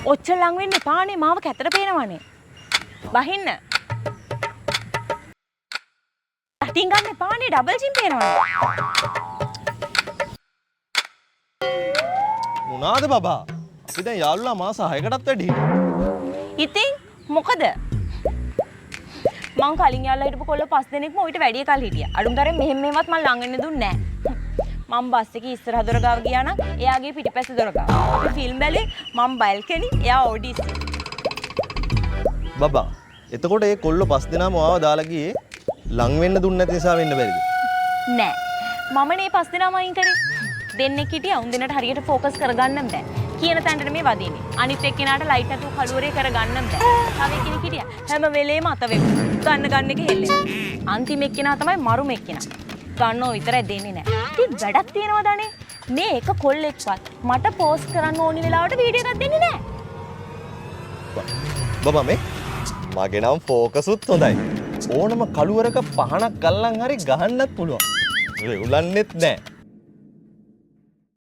ඔච්චර ලඟ වෙන්න එපානේ මාව කැතට පේනවනේ. බහින්න. යටින් ගන්න එපානේ ඩබල් චින් පේනවනේ. මොනාද බබා? අපි දැන් යාළුවා මාස 6කටත් වැඩි හිටියා. ඉතින් මොකද? මං කලින් යාළුවා හිටපු කොල්ල 5 දෙනෙක්ම ඔయిత වැඩි කල් හිටියා. අඩුම්තරේ මෙහෙම මෙහෙමත් මං ළඟ වෙන්න දුන්නේ නැහැ. මම බස් එකේ ඉස්සරහ දොර ගාව ගියා නම් එයාගේ පිටිපස්ස දොර ගාව. අපි ෆිල්ම් බැලුවේ මම බල්කනි එයා ඔඩිස්. බබා එතකොට ඒ කොල්ල 5 දෙනාම ආව දාලා ගියේ ලං වෙන්න දුන්නේ නැති නිසා වෙන්න බැරිද? නෑ. මමනේ 5 දෙනාම අයින් කරේ. දෙන්නෙක් හිටියා උන් දෙන්නට හරියට ફોකස් කරගන්න බෑ. කියන තැනට මේ වදින්නේ. අනිත් එක්කෙනාට ලයිට් අතු කළුවරේ කරගන්න බෑ. තව කෙනෙක් හිටියා. හැම වෙලේම අත වෙමු. ගන්න එක හෙල්ලෙනවා. අන්තිම එක්කෙනා තමයි මරුම එක්කෙනා. ගන්නව විතරයි දෙන්නේ නෑ. ඉතින් වැඩක් තියනවද අනේ? මේ එක කොල්ලෙක්වත් මට පෝස්ට් කරන්න ඕනි වෙලාවට වීඩියෝ එකක් දෙන්නේ නෑ. බබා මේ මගේ නම් ફોකසුත් හොඳයි. ඕනම කළුවරක පහනක් ගල්ලන් හරි ගහන්නත් පුළුවන්. ඒ උලන්නේත් නෑ.